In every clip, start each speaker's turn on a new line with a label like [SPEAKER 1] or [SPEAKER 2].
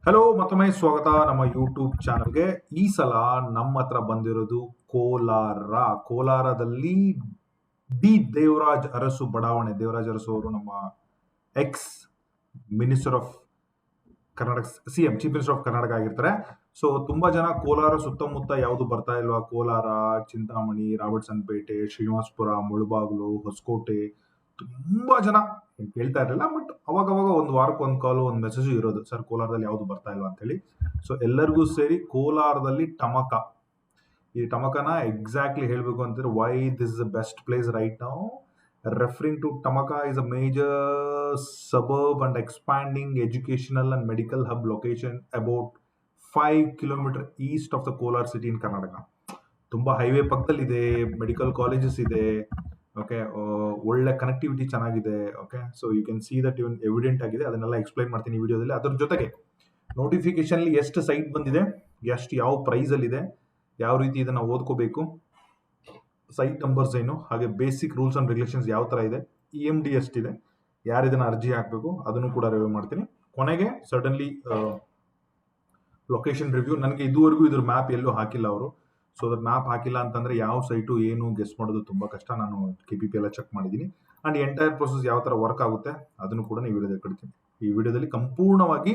[SPEAKER 1] Hello ಮತ್ತೊಮ್ಮೆ ಸ್ವಾಗತ ನಮ್ಮ ಯೂಟ್ಯೂಬ್ ಚಾನಲ್ಗೆ. ಈ ಸಲ ನಮ್ಮ ಹತ್ರ ಬಂದಿರೋದು ಕೋಲಾರದಲ್ಲಿ ಡಿ ದೇವರಾಜ್ ಅರಸು ಬಡಾವಣೆ. ದೇವರಾಜ್ ಅರಸು ಅವರು ನಮ್ಮ X minister of Karnataka, CM, chief minister of Karnataka ಆಗಿರ್ತಾರೆ. ಸೊ ತುಂಬಾ ಜನ ಕೋಲಾರ ಸುತ್ತಮುತ್ತ ಯಾವುದು ಬರ್ತಾ ಇಲ್ವಾ, ಕೋಲಾರ, ಚಿಂತಾಮಣಿ, ರಾಬರ್ಟ್ಸನ್ಪೇಟೆ, ಶ್ರೀನಿವಾಸಪುರ, ಮುಳುಬಾಗ್ಲು, ಹೊಸಕೋಟೆ, ತುಂಬಾ ಜನ ಕೇಳ್ತಾ ಇರಲಿಲ್ಲ. ಬಟ್ ಅವಾಗವಾಗ ಒಂದು ವಾರಕ್ಕೆ ಒಂದು ಕಾಲು, ಒಂದು ಮೆಸೇಜ್ ಇರೋದು, ಸರ್ ಕೋಲಾರದಲ್ಲಿ ಯಾವುದು ಬರ್ತಾ ಇಲ್ವಾ ಅಂತ ಹೇಳಿ. ಸೊ ಎಲ್ಲರಿಗೂ ಸೇರಿ ಕೋಲಾರದಲ್ಲಿ ಟಮಕ, ಈ ಟಮಕನ ಎಕ್ಸಾಕ್ಟ್ಲಿ ಹೇಳಬೇಕು ಅಂತಂದ್ರೆ why this is the best place right now. Referring to Tamaka is a major suburb and expanding educational and medical hub location about 5 kilometer east of the Kolar city in Karnataka. ತುಂಬಾ highway ಪಕ್ಕದಲ್ಲಿದೆ, medical colleges ಇದೆ. Okay, ಒಳ್ಳೆ connectivity ಚೆನ್ನಾಗಿದೆ. Okay, so you can see that even evident ಆಗಿದೆ. ಅದನ್ನೆಲ್ಲ explain ಮಾಡ್ತೀನಿ ವಿಡಿಯೋದಲ್ಲಿ. ಅದ್ರ ಜೊತೆಗೆ ನೋಟಿಫಿಕೇಶನ್ ಎಷ್ಟು ಸೈಟ್ ಬಂದಿದೆ, ಎಷ್ಟು ಯಾವ ಪ್ರೈಸ್ ಅಲ್ಲಿ ಇದೆ, ಯಾವ ರೀತಿ ಇದನ್ನ ಓದ್ಕೋಬೇಕು, ಸೈಟ್ ನಂಬರ್ಸ್ ಏನು, ಹಾಗೆ ಬೇಸಿಕ್ ರೂಲ್ಸ್ ಅಂಡ್ ರೆಗ್ಯುಲೇಷನ್ಸ್ ಯಾವ ತರ ಇದೆ, EMD ಎಷ್ಟಿದೆ, ಯಾರು ಇದನ್ನ ಅರ್ಜಿ ಹಾಕಬೇಕು ಅದನ್ನು ಕೂಡ ರಿವ್ಯೂ ಮಾಡ್ತೀನಿ. ಕೊನೆಗೆ ಸಡನ್ಲಿ ಲೊಕೇಶನ್ ರಿವ್ಯೂ. ನನಗೆ ಇದುವರೆಗೂ ಇದ್ರ ಮ್ಯಾಪ್ ಎಲ್ಲೂ ಹಾಕಿಲ್ಲ ಅವರು. ಸೊ ಅದ್ರ ಮ್ಯಾಪ್ ಹಾಕಿಲ್ಲ ಅಂತಂದ್ರೆ ಯಾವ ಸೈಟು ಏನು ಗೆಸ್ ಮಾಡೋದು ತುಂಬಾ ಕಷ್ಟ. ನಾನು KPP ಎಲ್ಲ ಚೆಕ್ ಮಾಡಿದ್ದೀನಿ. ಅಂಡ್ ಎಂಟೈರ್ ಪ್ರೊಸೆಸ್ ಯಾವ ತರ ವರ್ಕ್ ಆಗುತ್ತೆ ಅದನ್ನು ಕೂಡ ನೀವು ವಿಡಿಯೋದಲ್ಲಿ ಕೊಡ್ತೀನಿ. ಈ ವಿಡಿಯೋದಲ್ಲಿ ಸಂಪೂರ್ಣವಾಗಿ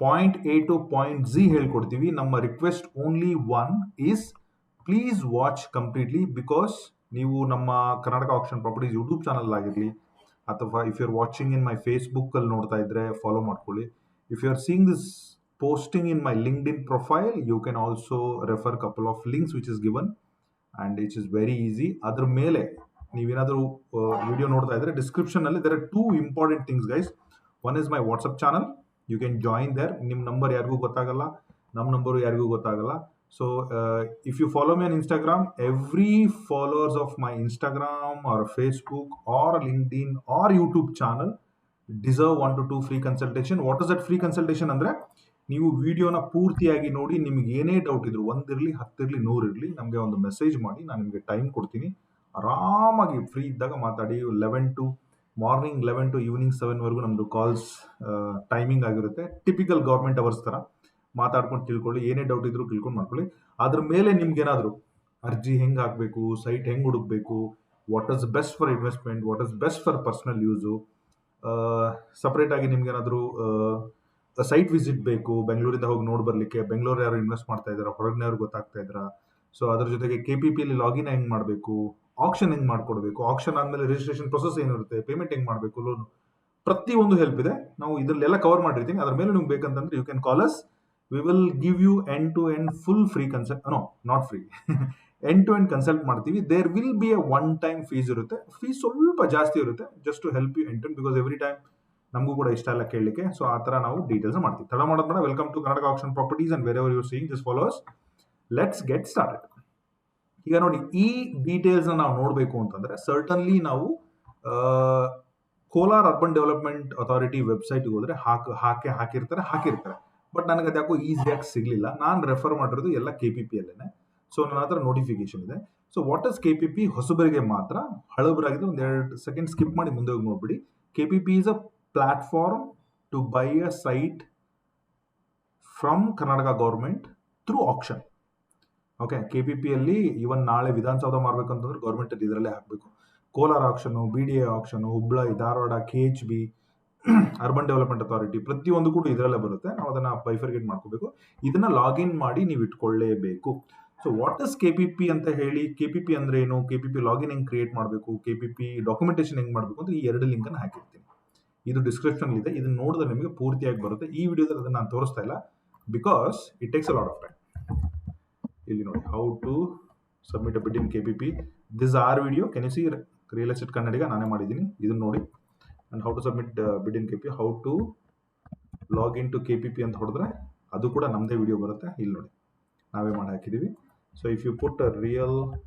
[SPEAKER 1] point A to point Z ಹೇಳ್ಕೊಡ್ತೀವಿ. ನಮ್ಮ request only one is please watch completely, because ನೀವು ನಮ್ಮ Karnataka auction properties YouTube channel ಆಗಿರಲಿ, ಅಥವಾ if you are watching in my Facebook ಅಲ್ಲಿ ನೋಡ್ತಾ ಇದ್ರೆ ಫಾಲೋ ಮಾಡ್ಕೊಳ್ಳಿ. If you are seeing this posting in my LinkedIn profile, you can also refer couple of links which is given and it is very easy. ಅದರ ಮೇಲೆ ನೀವೇನಾದರೂ video ನೋಡ್ತಾ ಇದ್ರೆ description ಅಲ್ಲಿ there are two important things guys. One is my WhatsApp channel, you can join there. ನಿಮ್ಮ number ಯಾರಿಗೂ ಗೊತ್ತಾಗಲ್ಲ, ನಮ್ಮ ನಂಬರು ಯಾರಿಗೂ ಗೊತ್ತಾಗಲ್ಲ. So if you follow me on Instagram, every followers of my Instagram or Facebook or LinkedIn or YouTube channel deserve 1 to 2 free consultation. What is that free consultation ಅಂದ್ರೆ, ನೀವು ವಿಡಿಯೋನ ಪೂರ್ತಿಯಾಗಿ ನೋಡಿ, ನಿಮಗೆ ಏನೇ ಡೌಟ್ ಇದ್ರು, 1 ಇರಲಿ 10 ಇರಲಿ 100 ಇರಲಿ, ನಮಗೆ ಒಂದು ಮೆಸೇಜ್ ಮಾಡಿ, ನಾನು ನಿಮಗೆ ಟೈಮ್ ಕೊಡ್ತೀನಿ. ಆರಾಮಾಗಿ ಫ್ರೀ ಇದ್ದಾಗ ಮಾತಾಡಿ. ಮಾರ್ನಿಂಗ್ 11 ಟು ಈವ್ನಿಂಗ್ 7 ವರೆಗೂ ನಮ್ದು ಕಾಲ್ಸ್ ಟೈಮಿಂಗ್ ಆಗಿರುತ್ತೆ. ಟಿಪಿಕಲ್ ಗೌರ್ಮೆಂಟ್ ಅವರ್ಸ್ ತರ ಮಾತಾಡ್ಕೊಂಡು ತಿಳ್ಕೊಳ್ಳಿ. ಏನೇ ಡೌಟ್ ಇದ್ರು ತಿಳ್ಕೊಂಡು ಮಾಡ್ಕೊಳ್ಳಿ. ಅದ್ರ ಮೇಲೆ ನಿಮ್ಗೆ ಏನಾದ್ರು ಅರ್ಜಿ ಹೆಂಗ್ ಹಾಕ್ಬೇಕು, ಸೈಟ್ ಹೆಂಗ್ ಹುಡುಕ್ಬೇಕು, what is best for investment, what is best for personal use, separate ಆಗಿ ನಿಮ್ಗೆ ಏನಾದ್ರು ಸೈಟ್ ವಿಸಿಟ್ ಬೇಕು, ಬೆಂಗಳೂರಿಂದ ಹೋಗಿ ನೋಡಿ ಬರ್ಲಿಕ್ಕೆ, ಬೆಂಗಳೂರು ಯಾರು ಇನ್ವೆಸ್ಟ್ ಮಾಡ್ತಾ ಇದಾರ, ಹೊರಗಿನವ್ರು ಗೊತ್ತಾಗ್ತಾ ಇದ್ರ, ಸೊ ಅದ್ರ ಜೊತೆಗೆ KPP ಅಲ್ಲಿ ಲಾಗಿನ್ ಹೆಂಗ್ ಮಾಡಬೇಕು, ಆಕ್ಷನ್ ಹೆಂಗ್ ಮಾಡ್ಕೊಡ್ಬೇಕು, ಆಕ್ಷನ್ ಆದ್ಮೇಲೆ ರಿಜಿಸ್ಟ್ರೇಷನ್ ಪ್ರೊಸೆಸ್ ಏನಿರುತ್ತೆ, ಪೇಮೆಂಟ್ ಹೆಂಗ್ ಮಾಡಬೇಕು, ಲೋನ್, ಪ್ರತಿಯೊಂದು ಹೆಲ್ಪ್ ಇದೆ. ನಾವು ಇದರಲ್ಲೆಲ್ಲ ಕವರ್ ಮಾಡಿರ್ತೀನಿ. ಅದ್ರ ಮೇಲೆ ನಿಮ್ಗೆ ಬೇಕಂತಂದ್ರೆ you can call us. We will give you end to end full free consult, no not free, end to end consult ಮಾಡ್ತೀವಿ. There will be a one time fees ಇರುತ್ತೆ. ಫೀಸ್ ಸ್ವಲ್ಪ ಜಾಸ್ತಿ ಇರುತ್ತೆ, just to help you end to end, because every time ನಮಗೂ ಕೂಡ ಇಷ್ಟ ಎಲ್ಲ ಕೇಳಲಿಕ್ಕೆ. ಸೊ ಆ ತರ ನಾವು ಡೀಟೇಲ್ಸ್ ಮಾಡ್ತೀವಿ. ತಡ ಮಾಡೋದು ಬೇಡ. Welcome to Karnataka auction properties and wherever you seeing this followers, let's get started. ಈಗ ನೋಡಿ, ಈ ಡೀಟೇಲ್ಸ್ ನಾವು ನೋಡಬೇಕು ಅಂತಂದ್ರೆ ಸರ್ಟನ್ಲಿ ನಾವು ಕೋಲಾರ್ ಅರ್ಬನ್ ಡೆವಲಪ್ಮೆಂಟ್ ಅಥಾರಿಟಿ ವೆಬ್ಸೈಟ್ಗೆ ಹೋದ್ರೆ ಹಾಕಿರ್ತಾರೆ. ಬಟ್ ನನಗೆ ಅದು ಯಾಕೋ ಈಸಿಯಾಗಿ ಸಿಗ್ಲಿಲ್ಲ. ನಾನು ರೆಫರ್ ಮಾಡಿರೋದು ಎಲ್ಲ KPP ಅಲ್ಲೇನೆ. ಸೊ ನನ್ನ ಹತ್ರ ನೋಟಿಫಿಕೇಶನ್ ಇದೆ. ಸೊ ವಾಟ್ ಇಸ್ KPP ಹೊಸಬರಿಗೆ ಮಾತ್ರ, ಹಳಬರಾಗಿದ್ರೆ ಒಂದು 2 ಸೆಕೆಂಡ್ ಸ್ಕಿಪ್ ಮಾಡಿ ಮುಂದೆ ಹೋಗಿ ನೋಡ್ಬಿಡಿ. KPP is a platform to buy a site from Karnataka government through auction. Okay, KPP ಅಲ್ಲಿ ಇವನ್ ನಾಳೆ ವಿಧಾನಸೌಧ ಮಾಡ್ಬೇಕಂತಂದ್ರೆ ಗೌರ್ಮೆಂಟ್ ಇದರಲ್ಲೇ ಹಾಕಬೇಕು. Kolar action, BDA action, Hubballi, Dharwad, KHB, urban development authority, ಪ್ರತಿಯೊಂದು ಕೂಡ ಇದರಲ್ಲೇ ಬರುತ್ತೆ. ನಾವು ಅದನ್ನ ಬೈಫರ್ಗೇಟ್ ಮಾಡ್ಕೋಬೇಕು. ಇದನ್ನ ಲಾಗಿನ್ ಮಾಡಿ ನೀವು ಇಟ್ಕೊಳ್ಳೇಬೇಕು. ಸೊ ವಾಟ್ ಇಸ್ KPP ಅಂತ ಹೇಳಿ, KPP ಅಂದ್ರೆ ಏನು, KPP ಲಾಗಿನ್ ಹೆಂಗ್ ಕ್ರಿಯೇಟ್ ಮಾಡಬೇಕು, KPP ಡಾಕ್ಯುಮೆಂಟೇಶನ್ ಹೆಂಗ್ ಮಾಡಬೇಕು ಅಂತ ಈ 2 ಲಿಂಕ್ ಅನ್ನು ಹಾಕಿರ್ತೀನಿ. ಇದು ಡಿಸ್ಕ್ರಿಪ್ಷನ್ ಇದೆ. ಇದನ್ನ ನೋಡಿದ್ರೆ ನಿಮಗೆ ಪೂರ್ತಿಯಾಗಿ ಬರುತ್ತೆ. ಈ ವಿಡಿಯೋದಲ್ಲಿ ಅದನ್ನ ನಾನು ತೋರಿಸ್ತಾ ಇಲ್ಲ, because it takes a lot of time. ಇಲ್ಲಿ ನೋಡಿ, how to submit a bid in KPP. This are video, can you see, real estate Kannadiga ನಾನೇ ಮಾಡಿದ್ದೀನಿ. ಇದನ್ನ ನೋಡಿ. And how to submit bid in KPP, how to log in to KPP ಅಂತ ಹೊಡೆದ್ರೆ ಅದು ಕೂಡ ನಮ್ಮದೇ ವಿಡಿಯೋ ಬರುತ್ತೆ. ಇಲ್ಲಿ ನೋಡಿ, ನಾವೇ ಮಾಡಿ ಹಾಕಿದೀವಿ. So if you put real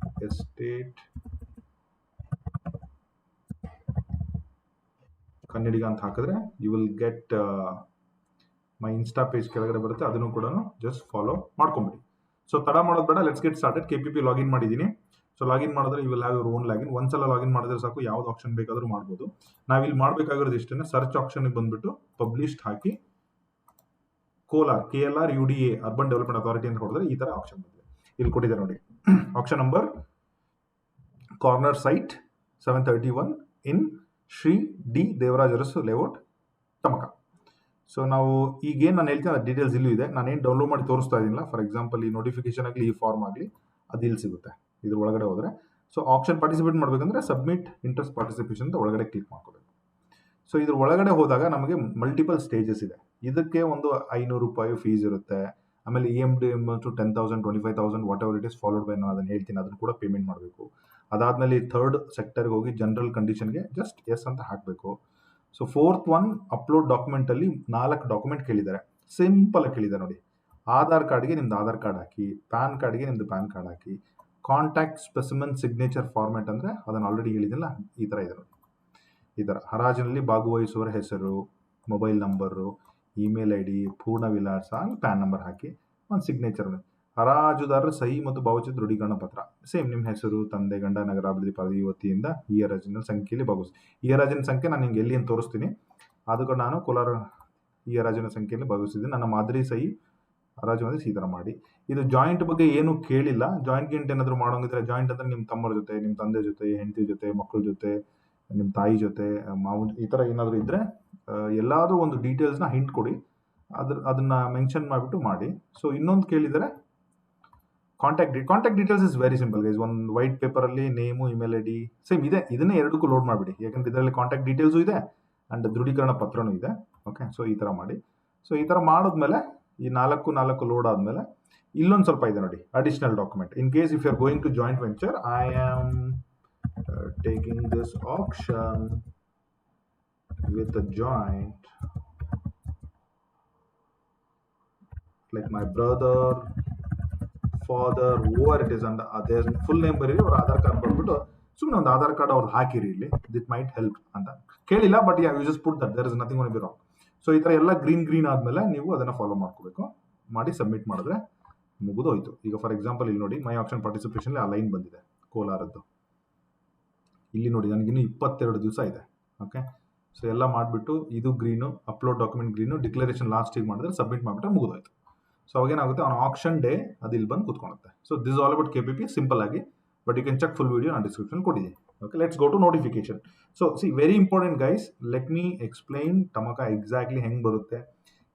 [SPEAKER 1] estate Kannadiga ಅಂತ ಹಾಕಿದ್ರೆ you will get my insta page ಕೆಳಗಡೆ ಬರುತ್ತೆ. ಅದನ್ನು ಕೂಡ ಜಸ್ಟ್ ಫಾಲೋ ಮಾಡ್ಕೊಂಬಿಡಿ. ಸೊ ತಡ ಮಾಡೋದು ಬೇಡ, let's get started. KPP login ಮಾಡಿದ್ದೀನಿ. ಸೊ ಲಾಗಿನ್ ಮಾಡಿದ್ರೆ you will have your own login. ಒಂದ್ಸಲ ಲಾಗಿನ್ ಮಾಡಿದ್ರೆ ಸಾಕು, ಯಾವ್ದು ಆಪ್ಷನ್ ಬೇಕಾದ್ರೂ ಮಾಡ್ಬೋದು. ನಾವಿಲ್ಲಿ ಮಾಡ್ಬೇಕಾಗಿರೋದು ಇಷ್ಟೇ, ಸರ್ಚ್ ಆಪ್ಷನ್ಗೆ ಬಂದ್ಬಿಟ್ಟು ಪಬ್ಲಿಷ್ಡ್ ಹಾಕಿ Kolar KLR UDA urban development authority ಅಂತ ಹೊಡೆದ್ರೆ ಈ ತರ ಆಪ್ಷನ್ ಬಂದಿದೆ. ಇಲ್ಲಿ ಕೊಟ್ಟಿದ್ದಾರೆ ನೋಡಿ, option number corner site 731 in Shri D Devaraja Arasu layout Tamaka. So ನಾವು ಈಗೇನು ನಾನು ಹೇಳ್ತೀನಿ ಅದು ಡೀಟೇಲ್ಸ್ ಇಲ್ಲೂ ಇದೆ. ನಾನೇನು ಡೌನ್ಲೋಡ್ ಮಾಡಿ ತೋರಿಸ್ತಾ ಇದ್ದೀನಿಲ್ಲ, ಫಾರ್ ಎಕ್ಸಾಂಪಲ್ ಈ ನೋಟಿಫಿಕೇಶನ್ ಆಗಲಿ ಈ ಫಾರ್ಮ್ ಆಗಲಿ ಅದು ಇಲ್ಲಿ ಸಿಗುತ್ತೆ ಇದ್ರ ಒಳಗಡೆ ಹೋದರೆ. ಸೊ ಆಪ್ಷನ್ ಪಾರ್ಟಿಸಿಪೇಟ್ ಮಾಡಬೇಕಂದ್ರೆ ಸಬ್ಮಿಟ್ ಇಂಟ್ರೆಸ್ಟ್ ಪಾರ್ಟಿಸಿಪೇಷನ್ ಅಂತ ಒಳಗಡೆ ಕ್ಲಿಕ್ ಮಾಡ್ಕೋಬೇಕು. ಸೊ ಇದ್ರ ಒಳಗಡೆ ಹೋದಾಗ ನಮಗೆ ಮಲ್ಟಿಪಲ್ ಸ್ಟೇಜಸ್ ಇದೆ. ಇದಕ್ಕೆ ಒಂದು 500 ರೂಪಾಯಿ ಫೀಸ್ ಇರುತ್ತೆ. ಆಮೇಲೆ EMD 10,000 25,000 what ever it is followed by, ನಾನು ಅದನ್ನು ಹೇಳ್ತೀನಿ, ಅದನ್ನು ಕೂಡ ಪೇಮೆಂಟ್ ಮಾಡಬೇಕು. ಅದಾದಮೇಲೆ ಥರ್ಡ್ ಸೆಕ್ಟರ್ಗೆ ಹೋಗಿ ಜನರಲ್ ಕಂಡೀಷನ್ಗೆ ಜಸ್ಟ್ ಎಸ್ ಅಂತ ಹಾಕಬೇಕು. ಸೊ ಫೋರ್ತ್ ಒನ್ ಅಪ್ಲೋಡ್ ಡಾಕ್ಯುಮೆಂಟಲ್ಲಿ 4 ಡಾಕ್ಯುಮೆಂಟ್ ಕೇಳಿದ್ದಾರೆ, ಸಿಂಪಲ್ ಆಗಿ ಕೇಳಿದ್ದಾರೆ ನೋಡಿ. ಆಧಾರ್ ಕಾರ್ಡ್ಗೆ ನಿಮ್ದು ಆಧಾರ್ ಕಾರ್ಡ್ ಹಾಕಿ, ಪ್ಯಾನ್ ಕಾರ್ಡ್ಗೆ ನಿಮ್ದು ಪ್ಯಾನ್ ಕಾರ್ಡ್ ಹಾಕಿ, ಕಾಂಟ್ಯಾಕ್ಟ್ ಸ್ಪೆಸಿಮೆನ್ ಸಿಗ್ನೇಚರ್ ಫಾರ್ಮ್ಯಾಟ್ ಅಂದರೆ ಅದನ್ನು ಆಲ್ರೆಡಿ ಹೇಳಿದಿಲ್ಲ, ಈ ಥರ ಇದೆ ನೋಡಿ. ಈ ಥರ ಹರಾಜಿನಲ್ಲಿ ಭಾಗವಹಿಸುವವರ ಹೆಸರು, ಮೊಬೈಲ್ ನಂಬರು, ಇಮೇಲ್ ID, ಪೂರ್ಣ ವಿಳಾಸ, ಪ್ಯಾನ್ ನಂಬರ್ ಹಾಕಿ ಒಂದು ಸಿಗ್ನೇಚರ್. ಹರಾಜುದಾರರ ಸಹಿ ಮತ್ತು ಭಾವಚಿತ್ರ ದೃಢೀಕರಣ ಪತ್ರ ಸೇಮ್ ನಿಮ್ಮ ಹೆಸರು, ತಂದೆ, ಗಂಡ, ನಗರ, ಅಭಿವೃದ್ಧಿ ಪದವಿ ವತಿಯಿಂದ ಈ ಹರಾಜಿನ ಸಂಖ್ಯೆಯಲ್ಲಿ ಭಾಗವಹಿಸಿ. ಈ ಹರಾಜಿನ ಸಂಖ್ಯೆ ನಾನು ನಿಮ್ಗೆ ಎಲ್ಲಿ ಅಂತ ತೋರಿಸ್ತೀನಿ. ಅದು ಕೂಡ ನಾನು ಕೋಲಾರ ಈ ಹರಾಜಿನ ಸಂಖ್ಯೆಯಲ್ಲಿ ಭಾಗವಹಿಸಿದ್ದೀನಿ. ನನ್ನ ಮಾದರಿ ಸಹಿ ಹರಾಜು ಅಂದರೆ ಈ ಥರ ಮಾಡಿ. ಇದು ಜಾಯಿಂಟ್ ಬಗ್ಗೆ ಏನು ಕೇಳಿಲ್ಲ. ಜಾಯಿಂಟ್ ಗಿಂಟ್ ಏನಾದರೂ ಮಾಡೋಂಗಿದ್ರೆ, ಜಾಯಿಂಟ್ ಅಂದರೆ ನಿಮ್ಮ ತಮ್ಮರ ಜೊತೆ, ನಿಮ್ಮ ತಂದೆ ಜೊತೆ, ಹೆಂಡತಿ ಜೊತೆ, ಮಕ್ಕಳ ಜೊತೆ, ನಿಮ್ಮ ತಾಯಿ ಜೊತೆ, ಮಾವನ, ಈ ಥರ ಏನಾದರೂ ಇದ್ದರೆ ಎಲ್ಲಾದರೂ ಒಂದು ಡೀಟೇಲ್ಸ್ನ ಹಿಂಟ್ ಕೊಡಿ, ಅದನ್ನು ಮೆನ್ಷನ್ ಮಾಡಿಬಿಟ್ಟು ಮಾಡಿ. ಸೊ ಇನ್ನೊಂದು ಕೇಳಿದರೆ contact details is very simple guys. ಒಂದು ವೈಟ್ ಪೇಪರಲ್ಲಿ ನೇಮು, ಇಮೇಲ್ ID ಸೇಮ್ ಇದೆ. ಇದನ್ನೇ ಎರಡಕ್ಕೂ ಲೋಡ್ ಮಾಡಿಬಿಡಿ, ಯಾಕಂದರೆ ಇದರಲ್ಲಿ ಕಾಂಟ್ಯಾಕ್ಟ್ ಡೀಟೇಲ್ಸು ಇದೆ ಆ್ಯಂಡ್ ದೃಢೀಕರಣ ಪತ್ರನೂ ಇದೆ. ಓಕೆ, ಸೊ ಈ ಥರ ಮಾಡಿ. ಸೊ ಈ ಥರ ಮಾಡಿದ್ಮೇಲೆ ಈ 4 ಲೋಡ್ ಆದಮೇಲೆ ಇಲ್ಲೊಂದು ಸ್ವಲ್ಪ ಇದೆ ನೋಡಿ, additional document. In case if you are going to joint venture, I am taking this auction with a joint, like my brother, father, whoever it is, and their full name ಬರೀರಿ, ಅವ್ರ Aadhaar card ಬರ್ಬಿಟ್ಟು ಸುಮ್ಮನೆ ಒಂದು Aadhaar card ಅವ್ರದ್ದು ಹಾಕಿರಿ ಇಲ್ಲಿ, that mite help ಅಂತ ಕೇಳಿಲ್ಲ, but you just put that, there is nothing gonna be wrong. So ಈ ಥರ ಎಲ್ಲ ಗ್ರೀನ್ ಆದಮೇಲೆ ನೀವು ಅದನ್ನು ಫಾಲೋ ಮಾಡ್ಕೋಬೇಕು. ಮಾಡಿ ಸಬ್ಮಿಟ್ ಮಾಡಿದ್ರೆ ಮುಗಿದೋಯ್ತು. ಈಗ ಫಾರ್ ಎಕ್ಸಾಂಪಲ್ ಇಲ್ಲಿ ನೋಡಿ, ಮೈ ಆಪ್ಷನ್ ಪಾರ್ಟಿಸಿಪೇಷನ್ಲಿ ಆ ಲೈನ್ ಬಂದಿದೆ ಕೋಲಾರದ್ದು. ಇಲ್ಲಿ ನೋಡಿ, ನನಗಿನ್ನೂ 22 ದಿವಸ ಇದೆ. ಓಕೆ, ಸೊ ಎಲ್ಲ ಮಾಡಿಬಿಟ್ಟು ಇದು green, upload document green, declaration ಲಾಸ್ಟಿಗೆ ಮಾಡಿದ್ರೆ ಸಬ್ಮಿಟ್ ಮಾಡಿಬಿಟ್ರೆ ಮುಗಿದೋಯ್ತು. ಸೊ ಅವಾಗೇನಾಗುತ್ತೆ, ಅವನ ಆಕ್ಷನ್ ಡೇ ಅದು ಇಲ್ಲಿ ಬಂದು ಕೂತ್ಕೊಳ್ಳುತ್ತೆ. So this all about KPP simple ಆಗಿ, but you can check full video ನಾನು ಡಿಸ್ಕ್ರಿಪ್ಷನ್ ಕೊಟ್ಟಿದ್ದೀನಿ. Okay, let's go to notification. So see very important guys, let me explain Tamaka exactly ಹೆಂಗೆ ಬರುತ್ತೆ,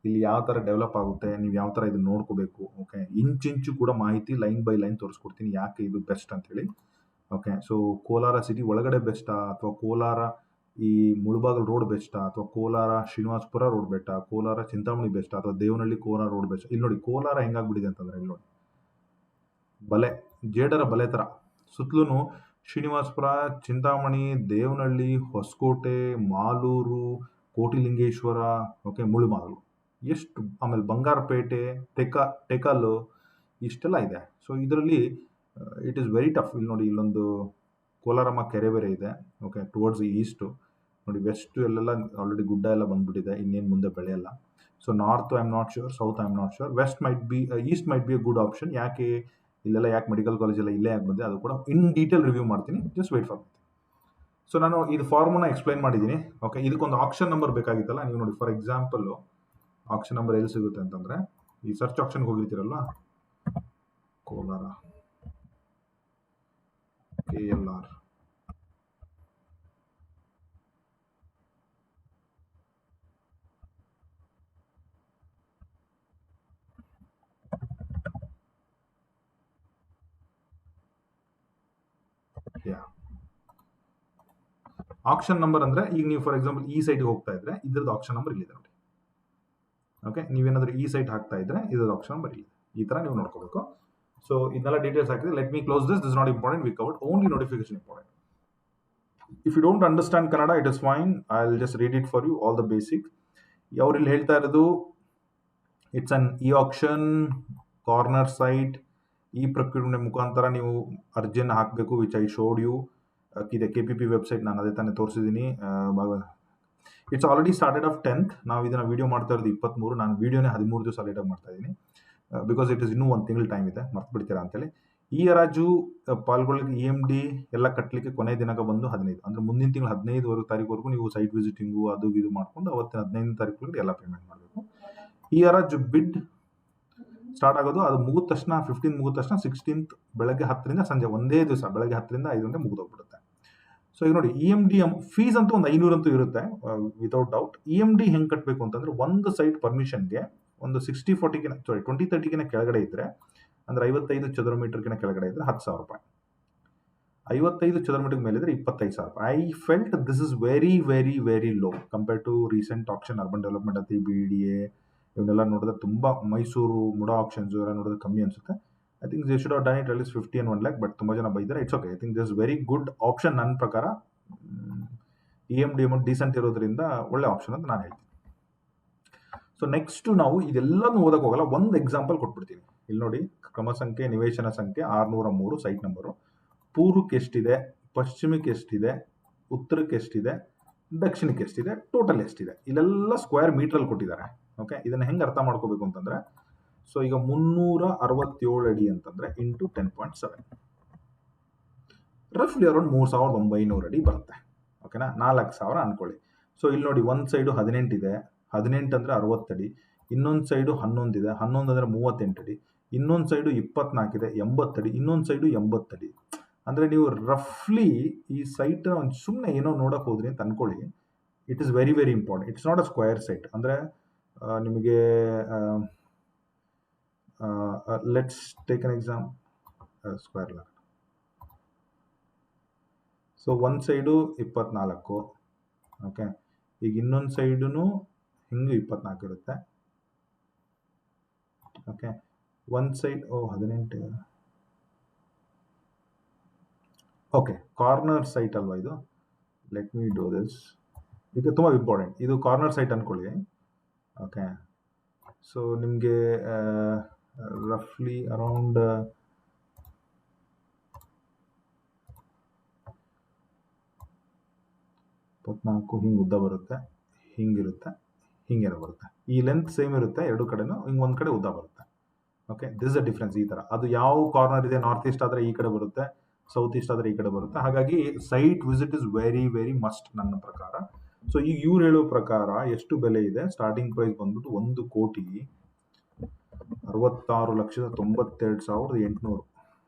[SPEAKER 1] ಇಲ್ಲಿ ಯಾವ ಥರ ಡೆವಲಪ್ ಆಗುತ್ತೆ, ನೀವು ಯಾವ ಥರ ಇದನ್ನು ನೋಡ್ಕೋಬೇಕು. ಓಕೆ, ಇಂಚು ಕೂಡ ಮಾಹಿತಿ ಲೈನ್ ಬೈ ಲೈನ್ ತೋರಿಸ್ಕೊಡ್ತೀನಿ, ಯಾಕೆ ಇದು ಬೆಸ್ಟ್ ಅಂತೇಳಿ. ಓಕೆ, ಸೊ ಕೋಲಾರ ಸಿಟಿ ಒಳಗಡೆ ಬೆಸ್ಟಾ, ಅಥವಾ ಕೋಲಾರ ಈ ಮುಳಬಾಗಲ್ ರೋಡ್ ಬೆಸ್ಟಾ, ಅಥವಾ ಕೋಲಾರ ಶ್ರೀನಿವಾಸಪುರ ರೋಡ್ ಬೆಸ್ಟಾ, ಕೋಲಾರ ಚಿಂತಾಮಣಿ ಬೆಸ್ಟಾ, ಅಥವಾ ದೇವನಹಳ್ಳಿ ಕೋಲಾರ ರೋಡ್ ಬೆಸ್ಟ್? ಇಲ್ಲಿ ನೋಡಿ, ಕೋಲಾರ ಹೆಂಗಾಗ್ಬಿಟ್ಟಿದೆ ಅಂತಂದರೆ, ಇಲ್ಲಿ ನೋಡಿ, ಬಲೆ, ಜೇಡರ ಬಲೆ ಥರ ಸುತ್ತಲೂ ಶ್ರೀನಿವಾಸಪುರ, ಚಿಂತಾಮಣಿ, ದೇವನಹಳ್ಳಿ, ಹೊಸಕೋಟೆ, ಮಾಲೂರು, ಕೋಟಿಲಿಂಗೇಶ್ವರ, ಓಕೆ, ಮುಳುಬಾಗಲು, ಎಷ್ಟು, ಆಮೇಲೆ ಬಂಗಾರಪೇಟೆ, ಟೆಕಲ್ಲು, ಇಷ್ಟೆಲ್ಲ ಇದೆ. ಸೊ ಇದರಲ್ಲಿ ಇಟ್ ಈಸ್ ವೆರಿ ಟಫ್. ಇಲ್ಲಿ ನೋಡಿ, ಇಲ್ಲೊಂದು ಕೋಲಾರಮ್ಮ ಕೆರೆ ಬೇರೆ ಇದೆ. ಓಕೆ, ಟುವರ್ಡ್ಸ್ ಈಸ್ಟು ನೋಡಿ, ವೆಸ್ಟು ಎಲ್ಲೆಲ್ಲ ಆಲ್ರೆಡಿ ಗುಡ್ಡ ಎಲ್ಲ ಬಂದ್ಬಿಟ್ಟಿದೆ, ಇನ್ನೇನು ಮುಂದೆ ಬೆಳೆಯಲ್ಲ. So north I am not sure, south I am not sure, west might be, east might be a good option. ಯಾಕೆ ಇಲ್ಲೆಲ್ಲ, ಯಾಕೆ ಮೆಡಿಕಲ್ ಕಾಲೇಜ್ ಎಲ್ಲ ಇಲ್ಲೇ ಯಾಕೆ ಬಂದೆ, ಅದು ಕೂಡ ಇನ್ ಡೀಟೇಲ್ ರಿವ್ಯೂ ಮಾಡ್ತೀನಿ, ಜಸ್ಟ್ ವೆಯ್ಟ್ ಫಾರ್. ಸೊ ನಾನು ಇದು ಫಾರ್ಮನ್ನ ಎಕ್ಸ್ಪ್ಲೈನ್ ಮಾಡಿದ್ದೀನಿ. ಓಕೆ, ಇದಕ್ಕೊಂದು ಆಪ್ಷನ್ ನಂಬರ್ ಬೇಕಾಗಿತ್ತಲ್ಲ, ನೀವು ನೋಡಿ, ಫಾರ್ ಎಕ್ಸಾಂಪಲ್ಲು ಆಪ್ಷನ್ ನಂಬರ್ ಎಲ್ಲಿ ಸಿಗುತ್ತೆ ಅಂತಂದರೆ, ಈ ಸರ್ಚ್ ಆಪ್ಷನ್ಗೆ ಹೋಗಿರ್ತೀರಲ್ಲ, ಕೋಲಾರ KLR, ಆಪ್ಷನ್ ನಂಬರ್ ಅಂದರೆ, ಈಗ ನೀವು ಫಾರ್ ಎಕ್ಸಾಂಪಲ್ ಈ ಸೈಟ್ಗೆ ಹೋಗ್ತಾ ಇದ್ರೆ ಇದ್ರದ್ದು ಆಪ್ಷನ್ ನಂಬರ್ ಇಲ್ಲಿದೆ ನೋಡಿ. ಓಕೆ, ನೀವೇನಾದರೂ ಈ ಸೈಟ್ ಹಾಕ್ತಾ ಇದ್ರೆ ಇದ್ರದ್ದು ಆಪ್ಷನ್ ನಂಬರ್ ಇಲ್ಲಿದೆ. ಈ ಥರ ನೀವು ನೋಡ್ಕೋಬೇಕು. ಸೊ ಇದನ್ನೆಲ್ಲ ಡೀಟೇಲ್ಸ್ ಹಾಕಿದ್ರೆ, let me close this not important, we covered only notification important. If you don't understand Kannada, it is fine, I will just read it for you, all the basic. ಅವ್ರು ಇಲ್ಲಿ ಹೇಳ್ತಾ ಇರೋದು, it's an e auction corner site, ಈ ಪ್ರಕ್ರಿಯೆ ಮುಖಾಂತರ ನೀವು ಅರ್ಜಿಯನ್ನು ಹಾಕಬೇಕು, ವಿಚ್ ಐ ಶೋಡ್ ಯು. ಇದೆ KPP ವೆಬ್ಸೈಟ್, ನಾನು ಅದೇ ತಾನೇ ತೋರಿಸಿದ್ದೀನಿ. It's already started of 10th. ನಾವು ಇದನ್ನು ವೀಡಿಯೋ ಮಾಡ್ತಾ ಇರೋದು 23, ನಾನು ವೀಡಿಯೋನೇ 13 ದಿವಸ ಲೇಟಾಗಿ ಮಾಡ್ತಾ ಇದ್ದೀನಿ, ಬಿಕಾಸ್ ಇಟ್ ಇಸ್ ಇನ್ನೂ 1 ತಿಂಗಳು ಟೈಮ್ ಇದೆ, ಮರ್ತು ಬಿಡ್ತೀರಾ ಅಂತೇಳಿ. ಈ ಹರಾಜು ಪಾಲ್ಗೊಳ್ಳಲಿಕ್ಕೆ EMD ಎಲ್ಲ ಕಟ್ಟಲಿಕ್ಕೆ ಕೊನೆ ದಿನಾಂಕ ಬಂದು 15, ಅಂದರೆ ಮುಂದಿನ ತಿಂಗಳು 15 ತಾರೀಕುವರೆಗೂ ನೀವು ಸೈಟ್ ವಿಸಿಟಿಂಗು ಅದು ಇದು ಮಾಡಿಕೊಂಡು ಅವತ್ತಿನ 15ನೇ ತಾರೀಕು ಎಲ್ಲ ಪೇಮೆಂಟ್ ಮಾಡಬೇಕು. ಈ ಹರಾಜು ಬಿಡ್ ಸ್ಟಾರ್ಟ್ ಆಗೋದು, ಅದು ಮುಗಿದ ತಕ್ಷಣ 15 ಮುಗಿದ ತಕ್ಷಣ 16th ಬೆಳಗ್ಗೆ 10ರಿಂದ ಸಂಜೆ ಒಂದೇ ದಿವಸ ಬೆಳಗ್ಗೆ 10ರಿಂದ 5 ಗಂಟೆ ಮುಗಿದೋಗ್ಬಿಡುತ್ತೆ. ಸೊ ಈಗ ನೋಡಿ EMD ಫೀಸ್ ಅಂತೂ ಒಂದು 500 ಅಂತೂ ಇರುತ್ತೆ ವಿತೌಟ್ ಡೌಟ್. EMD ಹೆಂಗೆ ಕಟ್ಟಬೇಕು ಅಂತಂದ್ರೆ, ಒಂದು ಸೈಟ್ ಪರ್ಮಿಷನ್ಗೆ ಒಂದು 60-40 20-30 ಕೆಳಗಡೆ ಇದ್ರೆ, ಅಂದ್ರೆ 55 ಚದರ ಮೀಟರ್ಗಿನ ಕೆಳಗಡೆ ಇದ್ರೆ 10,000 ರೂಪಾಯಿ, 55 ಚದರ ಮೀಟರ್ ಮೇಲೆ ಇದ್ರೆ 25,000 ರೂಪಾಯಿ. I felt this is very very very low compare to recent auction, urban development ಅಂತ BDA ಇವನ್ನೆಲ್ಲ ನೋಡಿದ್ರೆ ತುಂಬಾ, ಮೈಸೂರು ಮುಡಾ ಆಕ್ಷನ್ಸ್ ಎಲ್ಲ ನೋಡಿದ್ರೆ ಕಮ್ಮಿ ಅನ್ಸುತ್ತೆ. I think they should have done it at least 50 and 1 lakh, but ತುಂಬಾ ಜನ ಬೈತಾರೆ. It's okay. I think this very good option. ನನ್ನ ಪ್ರಕಾರ EMD ಅಮೌಂಟ್ ಡೀಸೆಂಟ್ ಇರೋದ್ರಿಂದ ಒಳ್ಳೆ ಆಪ್ಷನ್ ಅಂತ ನಾನು ಹೇಳ್ತೀನಿ. ಸೊ ನೆಕ್ಸ್ಟ್ ನಾವು ಇದೆಲ್ಲನೂ ಓದಕ್ಕೆ ಹೋಗಲ್ಲ, ಒಂದು ಎಕ್ಸಾಂಪಲ್ ಕೊಟ್ಬಿಡ್ತೀನಿ. ಇಲ್ಲಿ ನೋಡಿ, ಕ್ರಮ ಸಂಖ್ಯೆ, ನಿವೇಶನ ಸಂಖ್ಯೆ 603 ಸೈಟ್ ನಂಬರು, ಪೂರ್ವಕ್ಕೆ ಎಷ್ಟಿದೆ, ಪಶ್ಚಿಮಕ್ಕೆ ಎಷ್ಟಿದೆ, ಉತ್ತರಕ್ಕೆ ಎಷ್ಟಿದೆ, ದಕ್ಷಿಣಕ್ಕೆ ಎಷ್ಟಿದೆ, ಟೋಟಲ್ ಎಷ್ಟಿದೆ, ಇಲ್ಲೆಲ್ಲ ಸ್ಕ್ವೇರ್ ಮೀಟ್ರಲ್ಲಿ ಕೊಟ್ಟಿದ್ದಾರೆ. ಓಕೆ, ಇದನ್ನ ಹೆಂಗೆ ಅರ್ಥ ಮಾಡ್ಕೋಬೇಕು ಅಂತಂದ್ರೆ, ಸೊ ಈಗ 367 ಅಡಿ ಅಂತಂದ್ರೆ ಇಂಟು 10.7, ರಫ್ಲಿ ಅರೌಂಡ್ 3,900 ಅಡಿ ಬರುತ್ತೆ. ಓಕೆನಾ, 4,000 ಅನ್ಕೊಳ್ಳಿ. ಸೊ ಇಲ್ಲಿ ನೋಡಿ, ಒಂದು ಸೈಡು 18 ಇದೆ, 18 ಅಂದ್ರೆ 60 ಅಡಿ, ಇನ್ನೊಂದು ಸೈಡು 11 ಇದೆ, 11 ಅಂದ್ರೆ 38 ಅಡಿ, ಇನ್ನೊಂದು ಸೈಡು 24 ಇದೆ, 80 ಅಡಿ, ಇನ್ನೊಂದು ಸೈಡು 80 ಅಡಿ. ಅಂದ್ರೆ ನೀವು ರಫ್ಲಿ ಈ ಸೈಟ್ ಒಂದು ಸುಮ್ಮನೆ ಏನೋ ನೋಡಕ್ ಹೋದ್ರಿ ಅಂತ ಅನ್ಕೊಳ್ಳಿ. It is very very important. It's not a square site. ಅಂದ್ರೆ ನಿಮಗೆ let's take an exam square lac. So ಒಂದು ಸೈಡು 24, ಓಕೆ, ಈಗ ಇನ್ನೊಂದು ಸೈಡುನು ಹಿಂಗೆ 24 ಇರುತ್ತೆ. ಓಕೆ, ಒಂದು ಸೈಡ್ 18, ಓಕೆ, ಕಾರ್ನರ್ ಸೈಟ್ ಅಲ್ವಾ ಇದು. Let me do this. ಇದು ತುಂಬ ಇಂಪಾರ್ಟೆಂಟ್. ಇದು ಕಾರ್ನರ್ ಸೈಟ್ ಅನ್ಕೊಳ್ಳಿ. ಓಕೆ, ಸೊ ನಿಮಗೆ ರಫ್ಲಿ ಅರೌಂಡ್ 24 ಹಿಂಗೆ ಉದ್ದ ಬರುತ್ತೆ, ಹಿಂಗಿರುತ್ತೆ, ಹಿಂಗೇನೋ ಬರುತ್ತೆ. ಈ ಲೆಂತ್ ಸೇಮ್ ಇರುತ್ತೆ ಎರಡು ಕಡೆನೂ, ಹಿಂಗೆ ಒಂದು ಕಡೆ ಉದ್ದ ಬರುತ್ತೆ. Okay, this a difference. ಈ ಥರ ಅದು ಯಾವ ಕಾರ್ನರ್ ಇದೆ, ನಾರ್ತ್ ಈಸ್ಟ್ ಆದರೆ ಈ ಕಡೆ ಬರುತ್ತೆ, ಸೌತ್ ಈಸ್ಟ್ ಆದರೆ ಈ ಕಡೆ ಬರುತ್ತೆ. ಹಾಗಾಗಿ site visit is very very must ನನ್ನ ಪ್ರಕಾರ. ಸೊ ಈಗ ಇವ್ರು ಹೇಳೋ ಪ್ರಕಾರ ಎಷ್ಟು ಬೆಲೆ ಇದೆ, ಸ್ಟಾರ್ಟಿಂಗ್ ಪ್ರೈಸ್ ಬಂದ್ಬಿಟ್ಟು 1,66,92,800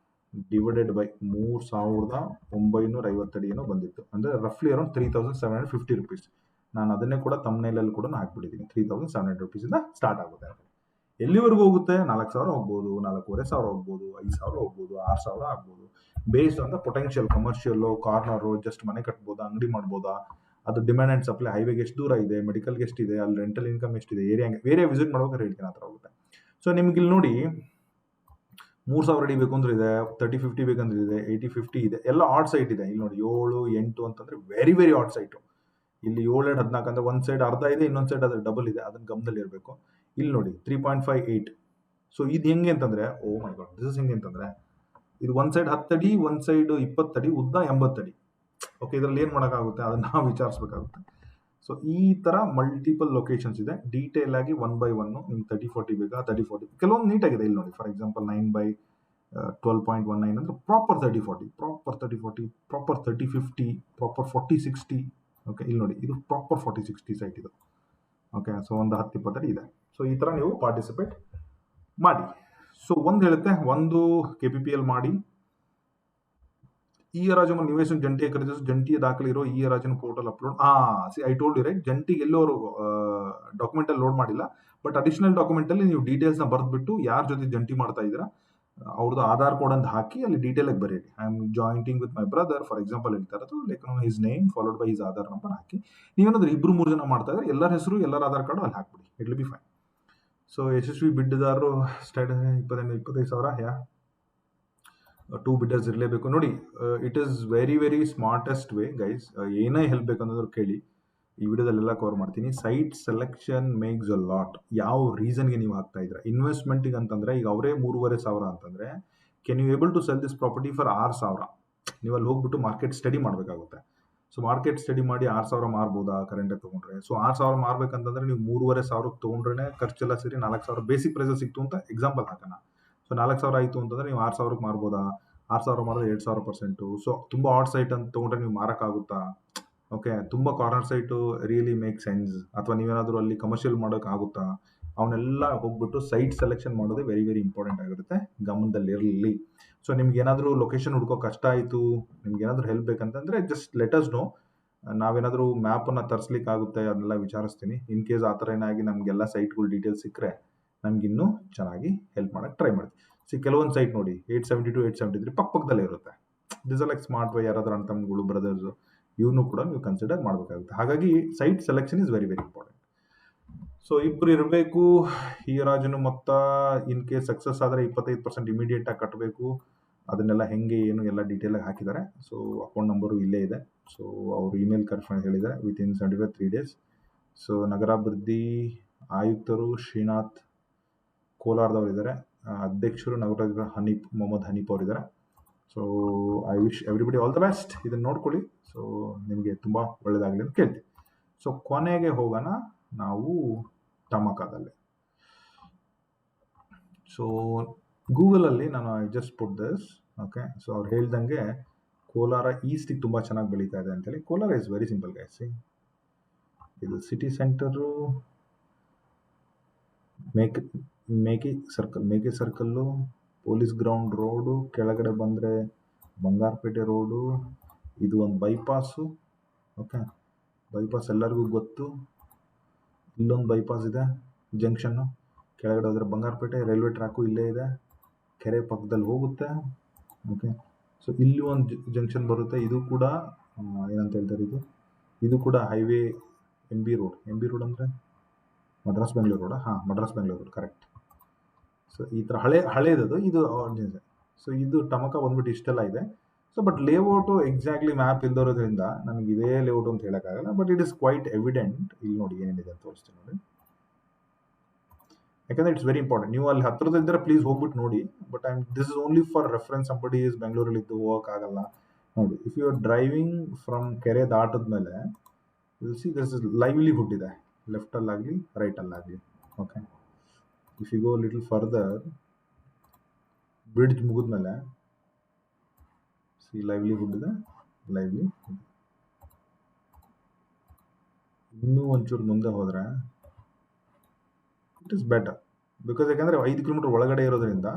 [SPEAKER 1] ಡಿವೈಡೆಡ್ ಬೈ 3,950 ಅಡಿ ಏನೋ ಬಂದಿತ್ತು. ಅಂದರೆ ರಫ್ಲಿ ಅರೌಂಡ್ 3,750 ರುಪೀಸ್. ನಾನು ಅದನ್ನೇ ಕೂಡ ತಮ್ಮನೇಲಲ್ಲಿ ಕೂಡ ಹಾಕ್ಬಿಟ್ಟಿದ್ದೀನಿ. 3,700 ರುಪೀಸಿಂದ ಸ್ಟಾರ್ಟ್ ಆಗುತ್ತೆ. ಎಲ್ಲಿವರೆಗೂ ಹೋಗುತ್ತೆ? 4,000 ಹೋಗ್ಬೋದು, 4,500 ಹೋಗ್ಬೋದು, 5,000 ಹೋಗ್ಬೋದು, 6,000 ಆಗ್ಬೋದು. Based on the potential. Commercial, corner, just ಮನೆ ಕಟ್ಬೋದಾ, ಅಂಗಡಿ ಮಾಡ್ಬೋದಾ, ಅದು ಡಿಮ್ಯಾಂಡ್ ಆ್ಯಂಡ್ ಸಪ್ಲೈ, ಹೈವೇಗೆ ಎಷ್ಟು ದೂರ ಇದೆ, ಮೆಡಿಕಲ್ಗೆ ಎಷ್ಟಿದೆ, ಅಲ್ಲಿ ರೆಂಟಲ್ ಇನ್ಕಮ್ ಎಷ್ಟಿದೆ, ಏರಿಯಾ ವಿಸಿಟ್ ಮಾಡ್ಬೇಕಾದ್ರೆ ಹೇಳ್ತೀನಿ ಆ ಥರ ಹೋಗುತ್ತೆ. ಸೊ ನಿಮ್ಗೆ ಇಲ್ಲಿ ನೋಡಿ, 3,000 ಅಡಿ ಬೇಕು ಅಂದ್ರೆ ಇದೆ, 30-50 ಬೇಕಂದ್ರೆ ಇದೆ, 80-50 ಇದೆ, ಎಲ್ಲ ಆಡ್ ಸೈಟ್ ಇದೆ. ಇಲ್ಲಿ ನೋಡಿ 7-8 ಅಂತಂದ್ರೆ ವೆರಿ ವೆರಿ ಆಡ್ ಸೈಟು. ಇಲ್ಲಿ 7-14 ಅಂದ್ರೆ ಒಂದು ಸೈಡ್ ಅರ್ಧ ಇದೆ, ಇನ್ನೊಂದು ಸೈಡ್ ಅದ್ರ ಡಬಲ್ ಇದೆ, ಅದನ್ನ ಗಮನದಲ್ಲಿ ಇರಬೇಕು. ಇಲ್ಲಿ ನೋಡಿ 3.58. ಸೊ ಇದು ಹೆಂಗೆ ಅಂತಂದ್ರೆ, ಓ ಮೈ ಗಾಡ್, ದಿಸ್ ಇಸ್ ಹೆಂಗೆ ಅಂತಂದ್ರೆ, ಇದು ಒಂದು ಸೈಡ್ 10 ಅಡಿ, ಒಂದು ಸೈಡ್ 20 ಅಡಿ, ಉದ್ದ 80 ಅಡಿ. ಓಕೆ, ಇದರಲ್ಲಿ ಏನು ಮಾಡೋಕ್ಕಾಗುತ್ತೆ, ಅದನ್ನ ನಾವು ವಿಚಾರಿಸ್ಬೇಕಾಗುತ್ತೆ. ಸೊ ಈ ಥರ ಮಲ್ಟಿಪಲ್ ಲೊಕೇಶನ್ಸ್ ಇದೆ. ಡೀಟೇಲ್ ಆಗಿ 1 by 1 ನಿಮ್ಗೆ 30-40 ಬೇಕಾ, 30-40 ಕೆಲವೊಂದು ನೀಟಾಗಿದೆ. ಇಲ್ಲಿ ನೋಡಿ, ಫಾರ್ ಎಕ್ಸಾಂಪಲ್ 9/12.19 ಅಂದ್ರೆ proper 30-40, proper 30-40, proper 30-50, proper 40-60. Okay, ಇಲ್ಲಿ ನೋಡಿ, ಇದು ಪ್ರಾಪರ್ 40-60 ಸೈಟ್ ಇದು. ಓಕೆ, ಸೊ ಒಂದು 10-20 ಅಡಿ ಇದೆ. ಸೊ ಈ ಥರ ನೀವು ಪಾರ್ಟಿಸಿಪೇಟ್ ಮಾಡಿ. ಸೊ ಒಂದು ಹೇಳುತ್ತೆ, ಒಂದು KPPL ಮಾಡಿ, ಈ ರಾಜ್ಯವನ್ನು ನಿವೇಶನ ಜಂಟಿಯ ಖರೀದಿಸಿ ಜಂಟಿಯ ದಾಖಲೆ ಇರೋ ಈ ರಾಜ್ಯನ portal upload. I told you right, ಜಂಟಿಗೆ ಎಲ್ಲೋ ಅವರು ಡಾಕ್ಯುಮೆಂಟ್ ಅಲ್ಲಿ ಲೋಡ್ ಮಾಡಿಲ್ಲ, ಬಟ್ ಅಡಿಷನಲ್ ಡಾಕ್ಯುಮೆಂಟ್ ಅಲ್ಲಿ ನೀವು ಡೀಟೇಲ್ಸ್ ನ ಬರೆದ್ಬಿಟ್ಟು ಯಾರ ಜೊತೆ ಜಂಟಿ ಮಾಡ್ತಾ ಇದ್ದೀರಾ ಅವ್ರದ್ದು ಆಧಾರ್ ಕೋಡ್ ಅಂತ ಹಾಕಿ ಅಲ್ಲಿ ಡೀಟೇಲ್ ಆಗಿ ಬರೀರಿ. I am jointing with my brother for example ಹೇಳ್ತಾ ಇರೋದು, like his name followed by his Aadhaar number ಹಾಕಿ. ನೀವೇನಾದ್ರೂ 2-3 ಜನ ಮಾಡ್ತಾ ಇದ್ರೆ ಎಲ್ಲರ ಹೆಸರು, ಎಲ್ಲರ ಆಧಾರ್ ಕಾರ್ಡು ಅಲ್ಲಿ ಹಾಕ್ಬಿಡಿ, it will be fine. So ಯಶಸ್ವಿ ಬಿಡ್ದಾರರು 25,000. 2 ಬಿಡ್ಡರ್ಸ್ ಇರಲೇಬೇಕು. ನೋಡಿ, it is very very smartest way guys. ಏನೇ ಹೆಲ್ಪ್ ಬೇಕಂದ್ರೆ ಕೇಳಿ, ಈ ವಿಡಿಯೋದಲ್ಲೆಲ್ಲ ಕವರ್ ಮಾಡ್ತೀನಿ. Site selection makes a lot. ಯಾವ ರೀಸನ್ಗೆ ನೀವು ಹಾಕ್ತಾ ಇದ್ದೀರಾ ಇನ್ವೆಸ್ಟ್ಮೆಂಟಿಗೆ ಅಂತಂದ್ರೆ, ಈಗ ಅವರೇ 3,500 ಅಂತಂದ್ರೆ, can you able to sell this property for 6,000? ನೀವು ಅಲ್ಲಿ ಹೋಗ್ಬಿಟ್ಟು ಮಾರ್ಕೆಟ್ ಸ್ಟಡಿ ಮಾಡಬೇಕಾಗುತ್ತೆ. ಸೊ ಮಾರ್ಕೆಟ್ ಸ್ಟಡಿ ಮಾಡಿ 6,000 ಮಾರ್ಬೋದಾ ಕರೆಂಟಾಗಿ ತೊಗೊಂಡ್ರೆ? ಸೊ 6,000 ಮಾರ್ಬೇಕಂತಂದ್ರೆ ನೀವು 3,500 ತೊಗೊಂಡ್ರೆ ಖರ್ಚೆಲ್ಲ ಸೇರಿ 4,000 ಬೇಸಿಕ್ ಪ್ರೈಸ್ ಸಿಕ್ತು ಅಂತ ಎಕ್ಸಾಂಪಲ್ ಹಾಕೋಣ. ಸೊ 4,000 ಆಯಿತು ಅಂತಂದ್ರೆ ನೀವು 6,000 ಮಾರ್ಬೋದಾ? 6,000 ಮಾರಿದ್ರೆ 2,000%. ಸೊ ತುಂಬ ಆಡ್ ಸೈಟ್ ಅಂತ ತೊಗೊಂಡ್ರೆ ನೀವು ಮಾರೋಕ್ಕಾಗುತ್ತಾ? ಓಕೆ, ತುಂಬ corner site really make sense. ಅಥವಾ ನೀವೇನಾದರೂ ಅಲ್ಲಿ ಕಮರ್ಷಿಯಲ್ ಮಾಡೋಕ್ಕಾಗುತ್ತಾ? ಅವನ್ನೆಲ್ಲ ಹೋಗ್ಬಿಟ್ಟು ಸೈಟ್ ಸೆಲೆಕ್ಷನ್ ಮಾಡೋದೇ ವೆರಿ ವೆರಿ ಇಂಪಾರ್ಟೆಂಟ್ ಆಗಿರುತ್ತೆ, ಗಮನದಲ್ಲಿರಲಿ. ಸೊ ನಿಮ್ಗೆ ಏನಾದರೂ ಲೊಕೇಶನ್ ಹುಡ್ಕೋ ಕಷ್ಟ ಆಯಿತು, ನಿಮ್ಗೆ ಏನಾದರೂ ಹೆಲ್ಪ್ ಬೇಕಂತಂದ್ರೆ ಜಸ್ಟ್ ಲೆಟ್ ಅಸ್ ನೋ. ನಾವೇನಾದರೂ ಮ್ಯಾಪನ್ನು ತರಿಸ್ಲಿಕ್ಕೆ ಆಗುತ್ತೆ ಅದನ್ನೆಲ್ಲ ವಿಚಾರಿಸ್ತೀನಿ. ಇನ್ ಕೇಸ್ ಆ ಥರ ಏನಾಗಿ ನಮಗೆಲ್ಲ ಸೈಟ್ಗಳು ಡೀಟೇಲ್ಸ್ ಸಿಕ್ಕರೆ ನಮ್ಗೆ ಇನ್ನೂ ಚೆನ್ನಾಗಿ ಹೆಲ್ಪ್ ಮಾಡೋಕ್ಕೆ ಟ್ರೈ ಮಾಡ್ತೀವಿ. ಕೆಲವೊಂದು ಸೈಟ್ ನೋಡಿ 872 873 ಪಕ್ಕದಲ್ಲೇ ಇರುತ್ತೆ. This are like smart way, ಯಾರಾದ್ರೂ ಅಣ್ಣ ತಮ್ಮಗಳು ಬ್ರದರ್ಸು ಇವ್ನು ಕೂಡ ನೀವು ಕನ್ಸಿಡರ್ ಮಾಡಬೇಕಾಗುತ್ತೆ. ಹಾಗಾಗಿ site selection is very very important. So ಇಬ್ರು ಇರಬೇಕು. ಈ ರಾಜನು ಮೊತ್ತ ಇನ್ ಕೇಸ್ ಸಕ್ಸಸ್ ಆದರೆ 25% ಇಮಿಡಿಯೇಟ್ ಆಗಿ ಕಟ್ಟಬೇಕು. ಅದನ್ನೆಲ್ಲ ಹೆಂಗೆ ಏನು ಎಲ್ಲ ಡೀಟೇಲ್ ಆಗಿ ಹಾಕಿದ್ದಾರೆ. ಸೊ ಅಕೌಂಟ್ ನಂಬರು ಇಲ್ಲೇ ಇದೆ. ಸೊ ಅವ್ರು ಇಮೇಲ್ ಕರೆಸ್ಕೊಂಡು ಹೇಳಿದ್ದಾರೆ ವಿತಿನ್ 75 3 days. ಸೊ ನಗರಾಭಿವೃದ್ಧಿ ಆಯುಕ್ತರು ಶ್ರೀನಾಥ್ ಕೋಲಾರದವರು ಇದ್ದಾರೆ. ಅಧ್ಯಕ್ಷರು ನಗರ ಹನೀಫ್ ಮೊಹಮ್ಮದ್ ಹನೀಫ್ ಅವರು ಇದ್ದಾರೆ. So I wish everybody all the best. ಇದನ್ನು ನೋಡ್ಕೊಳ್ಳಿ. ಸೊ ನಿಮಗೆ ತುಂಬ ಒಳ್ಳೆಯದಾಗಲಿ ಅಂತ ಕೇಳ್ತೀವಿ. ಸೊ ಕೊನೆಗೆ ಹೋಗೋಣ ನಾವು ಟಮಕಾದಲ್ಲಿ. ಸೊ ಗೂಗಲಲ್ಲಿ ನಾನು I just put this. Okay, so ಅವ್ರು ಹೇಳ್ದಂಗೆ ಕೋಲಾರ ಈಸ್ಟಿಗೆ ತುಂಬ ಚೆನ್ನಾಗಿ ಬೆಳೀತಾ ಇದೆ ಅಂತೇಳಿ. Kolar is very simple guys. ಇದು ಸಿಟಿ ಸೆಂಟರು ಮೇಕೆ ಸರ್ಕಲ್ಲು, ಪೊಲೀಸ್ ಗ್ರೌಂಡ್ ರೋಡು, ಕೆಳಗಡೆ ಬಂದರೆ ಬಂಗಾರಪೇಟೆ ರೋಡು, ಇದು ಒಂದು ಬೈಪಾಸು. ಓಕೆ, ಬೈಪಾಸ್ ಎಲ್ಲರಿಗೂ ಗೊತ್ತು. ಇಲ್ಲೊಂದು ಬೈಪಾಸ್ ಇದೆ ಜಂಕ್ಷನ್ನು, ಕೆಳಗಡೆ ಹೋದರೆ ಬಂಗಾರಪೇಟೆ, ರೈಲ್ವೆ ಟ್ರ್ಯಾಕು ಇಲ್ಲೇ ಇದೆ, ಕೆರೆ ಪಕ್ಕದಲ್ಲಿ ಹೋಗುತ್ತೆ. ಓಕೆ, ಸೊ ಇಲ್ಲಿ ಒಂದು ಜಂಕ್ಷನ್ ಬರುತ್ತೆ. ಇದು ಕೂಡ ಏನಂತ ಹೇಳ್ತಾರೆ, ಇದು ಕೂಡ ಹೈವೇ ಎಮ್ ಬಿ ರೋಡ್ ಅಂದರೆ ಮಡ್ರಾಸ್ ಬೆಂಗಳೂರು ರೋಡ. ಹಾಂ, Madras Bengaluru road correct. So ಈ ಥರ ಹಳೇದದು ಇದು. ಸೊ ಇದು ಟಮಕ ಬಂದ್ಬಿಟ್ಟು ಇಷ್ಟೆಲ್ಲ ಇದೆ. So but layout exactly map ಇಲ್ದಿರೋದ್ರಿಂದ ನನಗೆ ಇದೇ ಲೇಔಟ್ ಅಂತ ಹೇಳೋಕ್ಕಾಗಲ್ಲ. But it is quite evident. ಇಲ್ಲಿ ನೋಡಿ ಏನೇನಿದೆ ಅಂತ ತೋರಿಸ್ತೀನಿ ನೋಡಿ. ಯಾಕಂದರೆ ಇಟ್ಸ್ ವೆರಿ ಇಂಪಾರ್ಟೆಂಟ್. ನೀವು ಅಲ್ಲಿ ಹತ್ರದಿದ್ದರೆ ಪ್ಲೀಸ್ ಹೋಗ್ಬಿಟ್ಟು ನೋಡಿ. But this is only for reference. Somebody is ಬೆಂಗಳೂರಲ್ಲಿ ಇದ್ದು ಹೋಗೋಕ್ಕಾಗಲ್ಲ ನೋಡಿ. If you are driving from ಕೆರೆ ದಾಟದ ಮೇಲೆ will see this is livelihood ಇದೆ, ಲೆಫ್ಟಲ್ಲಾಗಲಿ ರೈಟಲ್ಲಾಗಲಿ. Okay, if you go little further, bridge ಮುಗಿದ್ಮೇಲೆ ಸಿ ಲೈವ್ಲಿಹುಡ್ ಇದೆ, ಲೈವ್ಲಿಹುಡ್. ಇನ್ನೂ ಒಂಚೂರು ಮುಂದೆ ಹೋದರೆ ಇಟ್ ಇಸ್ ಬೆಟರ್. ಬಿಕಾಸ್ ಯಾಕಂದರೆ 5 ಕಿಲೋಮೀಟರ್ ಒಳಗಡೆ ಇರೋದ್ರಿಂದ.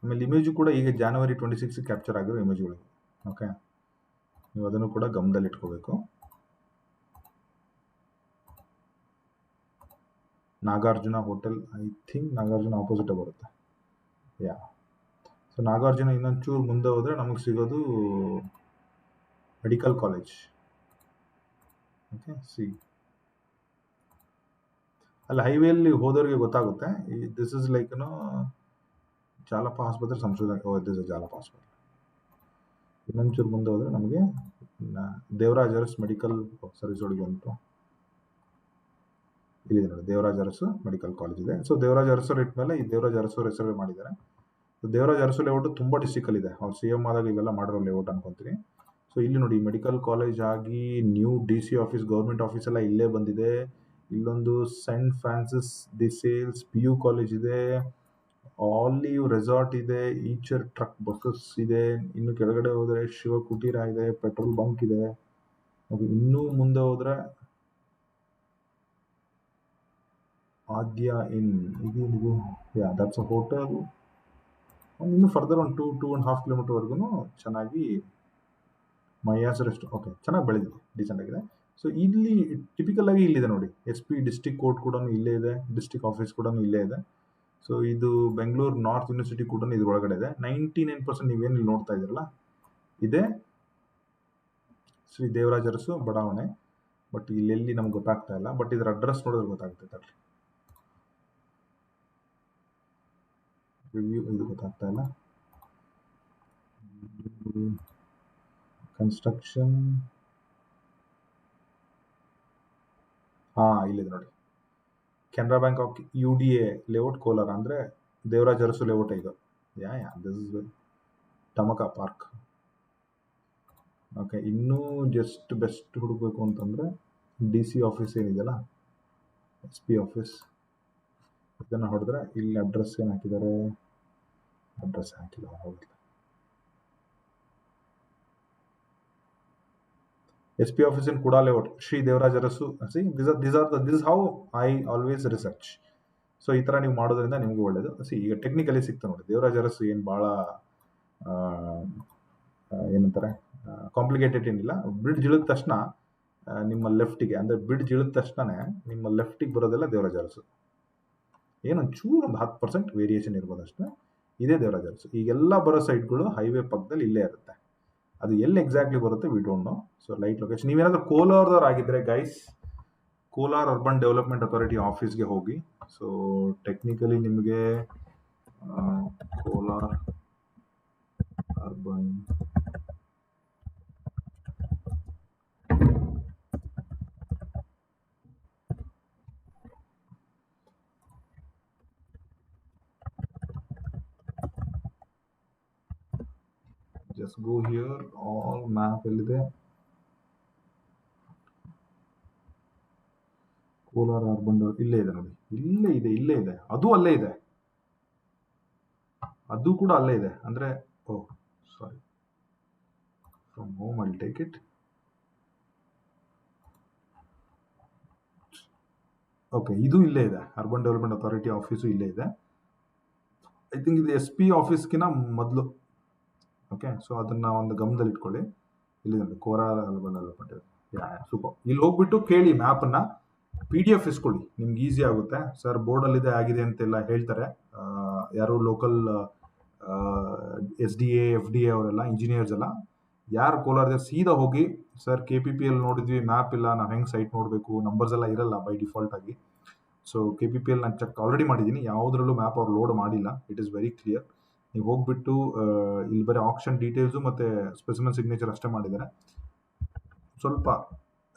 [SPEAKER 1] ಆಮೇಲೆ ಇಮೇಜು ಕೂಡ ಈಗ January 26 ಕ್ಯಾಪ್ಚರ್ ಆಗಿರೋ ಇಮೇಜ್ಗಳು. ಓಕೆ, ನೀವು ಅದನ್ನು ಕೂಡ ಗಮನದಲ್ಲಿಟ್ಕೋಬೇಕು. Nagarjuna hotel, I think Nagarjuna ಆಪೋಸಿಟೇ ಬರುತ್ತೆ. ಯಾ, ಸೊ ನಾಗಾರ್ಜುನ ಇನ್ನೊಂಚೂರು ಮುಂದೆ ಹೋದರೆ ನಮಗೆ ಸಿಗೋದು ಮೆಡಿಕಲ್ ಕಾಲೇಜ್. ಓಕೆ, ಸಿ ಅಲ್ಲಿ ಹೈವೇಲಿ ಹೋದವ್ರಿಗೆ ಗೊತ್ತಾಗುತ್ತೆ. ದಿಸ್ ಇಸ್ ಲೈಕ್ ಜಾಲಪ ಆಸ್ಪತ್ರೆ ಸಂಶೋಧನೆ. ದಿಸ್ ಇಸ್ ಜಾಲಪ ಆಸ್ಪತ್ರೆ. ಇನ್ನೊಂಚೂರು ಮುಂದೆ ಹೋದರೆ ನಮಗೆ ದೇವರಾಜ್ ಅರಸ್ ಮೆಡಿಕಲ್ ಸರ್ವಿಸ್ ಒಳಗೆ ಉಂಟು. ಇಲ್ಲಿದೆ ನೋಡಿ, ದೇವರಾಜ್ ಅರಸು ಮೆಡಿಕಲ್ ಕಾಲೇಜ್ ಇದೆ. ಸೊ ದೇವರಾಜ್ ಅರಸು ಇಟ್ಮೇಲೆ ಈ ದೇವರಾಜ್ ಅರಸು ಹೆಸರು ಮಾಡಿದ್ದಾರೆ. ದೇವರಾಜ್ ಅರಸು ಲೇಔಟ್ ತುಂಬ ಡಿಸ್ಟಿಕಲ್ಲಿದೆ. ಅವ್ರು CM ಆದಾಗ ಇವೆಲ್ಲ ಮಾಡಿರೋ ಲೇಔಟ್ ಅನ್ಕೊಂತೀನಿ. ಸೊ ಇಲ್ಲಿ ನೋಡಿ, ಮೆಡಿಕಲ್ ಕಾಲೇಜ್ ಆಗಿ new DC office, government office ಎಲ್ಲ ಇಲ್ಲೇ ಬಂದಿದೆ. ಇಲ್ಲೊಂದು Saint Francis de Sales PU college ಇದೆ, ಆಲಿವ್ ರೆಸಾರ್ಟ್ ಇದೆ, ಈಚರ್ ಟ್ರಕ್ ಬಸ್ಸಸ್ ಇದೆ. ಇನ್ನು ಕೆಳಗಡೆ ಹೋದರೆ ಶಿವ ಕುಟೀರ ಇದೆ, ಪೆಟ್ರೋಲ್ ಬಂಕ್ ಇದೆ. ಇನ್ನೂ ಮುಂದೆ ಹೋದರೆ ಆದ್ಯ ಇನ್, ಇದು ಯಾ ದಟ್ಸ್ ಅ ಹೋಟೆಲ್. ಇನ್ನು ಫರ್ದರ್ ಒಂದು 2.5 ಕಿಲೋಮೀಟರ್ವರೆಗೂ ಚೆನ್ನಾಗಿ ಮೈಯಾಸ್ ರೆಸ್ಟ್. ಓಕೆ, ಚೆನ್ನಾಗಿ ಬೆಳೆದಿದೆ, ಡೀಸೆಂಟ್ ಆಗಿದೆ. ಸೊ ಇಲ್ಲಿ ಟಿಪಿಕಲ್ ಆಗಿ ಇಲ್ಲಿದೆ ನೋಡಿ, SP ಡಿಸ್ಟ್ರಿಕ್ಟ್ ಕೋರ್ಟ್ ಕೂಡ ಇಲ್ಲೇ ಇದೆ, ಡಿಸ್ಟ್ರಿಕ್ಟ್ ಆಫೀಸ್ ಕೂಡ ಇಲ್ಲೇ ಇದೆ. ಸೊ ಇದು ಬೆಂಗಳೂರು ನಾರ್ತ್ ಯೂನಿವರ್ಸಿಟಿ ಕೂಡ ಇದ್ರೊಳಗಡೆ ಇದೆ. 99% ನೀವೇನು ಇಲ್ಲಿ ನೋಡ್ತಾ ಇದ್ದೀರಲ್ಲ ಇದೆ ಶ್ರೀ ದೇವರಾಜ್ ಅರಸು ಬಡಾವಣೆ. ಬಟ್ ಇಲ್ಲೆಲ್ಲಿ ನಮ್ಗೆ ಗೊತ್ತಾಗ್ತಾ ಇಲ್ಲ. ಬಟ್ ಇದ್ರ ಅಡ್ರೆಸ್ ನೋಡಿದ್ರೆ ಗೊತ್ತಾಗುತ್ತೆ ತಡ್ರಿ. ರಿವ್ಯೂ ಇದು ಗೊತ್ತಾಗ್ತಾ ಇಲ್ಲ. ಕನ್ಸ್ಟ್ರಕ್ಷನ್, ಇಲ್ಲಿದೆ ನೋಡಿ, Canara bank of UDA layout Kolar, ಅಂದರೆ ದೇವರಾಜ್ ಅರಸು ಲೇಔಟ್ ಇದು. This is Tamaka park. Okay, ಇನ್ನೂ ಜಸ್ಟ್ ಬೆಸ್ಟ್ ಹುಡುಕಬೇಕು ಅಂತಂದರೆ DC ಆಫೀಸ್ ಏನಿದೆಯಲ್ಲ, SP ಆಫೀಸ್, ಇದನ್ನು ಹೊಡೆದ್ರೆ ಇಲ್ಲಿ ಅಡ್ರೆಸ್ ಏನು ಹಾಕಿದ್ದಾರೆ, ಅಡ್ರೆಸ್ ಹಾಕಿಲ್ಲ, ಹೋಗಿಲ್ಲ. SP office in Kuda layout, Sri Devaraj Arasu. See, this is how I always research. So ಈ ಥರ ನೀವು ಮಾಡೋದ್ರಿಂದ ನಿಮಗೂ ಒಳ್ಳೇದು. ಈಗ ಟೆಕ್ನಿಕಲಿ ಸಿಗ್ತಾ ನೋಡಿ, ದೇವರಾಜ ಅರಸು ಏನು ಭಾಳ ಏನಂತಾರೆ ಕಾಂಪ್ಲಿಕೇಟೆಡ್ ಏನಿಲ್ಲ. ಬ್ರಿಡ್ಜ್ ಇಳಿದ ತಕ್ಷಣ ನಿಮ್ಮ ಲೆಫ್ಟಿಗೆ, ಅಂದರೆ ಬ್ರಿಡ್ಜ್ ಇಳಿದ ತಕ್ಷಣ ನಿಮ್ಮ ಲೆಫ್ಟಿಗೆ ಬರೋದೆಲ್ಲ ದೇವರಾಜ ಅರಸು. ಏನೊಂಚೂರು ಒಂದು 10% ವೇರಿಯೇಷನ್ ಇರ್ಬೋದು ಅಷ್ಟೇ. ಇದೇ ದೇವರಾಜ ಅರಸು. ಈಗೆಲ್ಲ ಬರೋ ಸೈಟ್ಗಳು ಹೈವೇ ಪಕ್ಕದಲ್ಲಿ ಇಲ್ಲೇ ಇರುತ್ತೆ. ಅದು ಎಲ್ಲಿ ಎಕ್ಸಾಕ್ಟ್ಲಿ ಬರುತ್ತೆ we don't know. So light location. ನೀವೇನಾದರೂ ಕೋಲಾರದವ್ರು ಆಗಿದ್ರೆ guys, Kolar urban development authority ಆಫೀಸ್ಗೆ ಹೋಗಿ. ಸೊ ಟೆಕ್ನಿಕಲಿ ನಿಮಗೆ Kolar urban just go here, all map ಎಲ್ಲಿದೆ, ಕೋಲಾರ ಅರ್ಬನ್ ಇಲ್ಲೇ ಇದೆ ನೋಡಿ, ಇಲ್ಲೇ ಇದೆ, ಅದು ಅಲ್ಲೇ ಇದೆ, ಅದು ಕೂಡ ಅಲ್ಲೇ ಇದೆ. ಅಂದ್ರೆ sorry, from home I take it. Okay, ಇದು ಇಲ್ಲೇ ಇದೆ, ಅರ್ಬನ್ ಡೆವಲಪ್ಮೆಂಟ್ ಅಥಾರಿಟಿ ಆಫೀಸು ಇಲ್ಲೇ ಇದೆ. ಐ ಥಿಂಕ್ ಇದು SP ಆಫೀಸ್ಗಿನ ಮೊದಲು. ಓಕೆ, ಸೊ ಅದನ್ನ ಒಂದು ಗಮನದಲ್ಲಿ ಇಟ್ಕೊಳ್ಳಿ. ಇಲ್ಲಿ ನೋಡಿ, ಕೋಲಾರ ಅರ್ಬನ್ ಡೆವಲಪ್ಮೆಂಟ್. ಸೂಪರ್. ಇಲ್ಲಿ ಹೋಗ್ಬಿಟ್ಟು ಕೇಳಿ ಮ್ಯಾಪನ್ನ, PDF ಇಸ್ಕೊಳ್ಳಿ, ನಿಮ್ಗೆ ಈಸಿ ಆಗುತ್ತೆ. ಸರ್ ಬೋರ್ಡಲ್ಲಿದೆ ಆಗಿದೆ ಅಂತೆಲ್ಲ ಹೇಳ್ತಾರೆ ಯಾರು ಲೋಕಲ್ SDA FDA ಅವರೆಲ್ಲ, ಇಂಜಿನಿಯರ್ಸ್ ಎಲ್ಲ. ಯಾರು ಕೋಲಾರದಲ್ಲಿ ಸೀದಾ ಹೋಗಿ, ಸರ್ KPPL ನೋಡಿದ್ವಿ, ಮ್ಯಾಪ್ ಇಲ್ಲ, ನಾವು ಹೆಂಗೆ ಸೈಟ್ ನೋಡಬೇಕು, ನಂಬರ್ಸ್ ಎಲ್ಲ ಇರಲ್ಲ ಬೈ ಡಿಫಾಲ್ಟ್ ಆಗಿ. ಸೊ KPPL ನಾನು ಚೆಕ್ ಆಲ್ರೆಡಿ ಮಾಡಿದ್ದೀನಿ, ಯಾವುದ್ರಲ್ಲೂ ಮ್ಯಾಪ್ ಅವ್ರು ಲೋಡ್ ಮಾಡಿಲ್ಲ. It is very clear. ನೀವು ಹೋಗ್ಬಿಟ್ಟು ಇಲ್ಲಿ ಬರೀ ಆಕ್ಷನ್ ಡೀಟೇಲ್ಸು ಮತ್ತು ಸ್ಪೆಸಿಮನ್ ಸಿಗ್ನೇಚರ್ ಅಷ್ಟೇ ಮಾಡಿದ್ದಾರೆ. ಸ್ವಲ್ಪ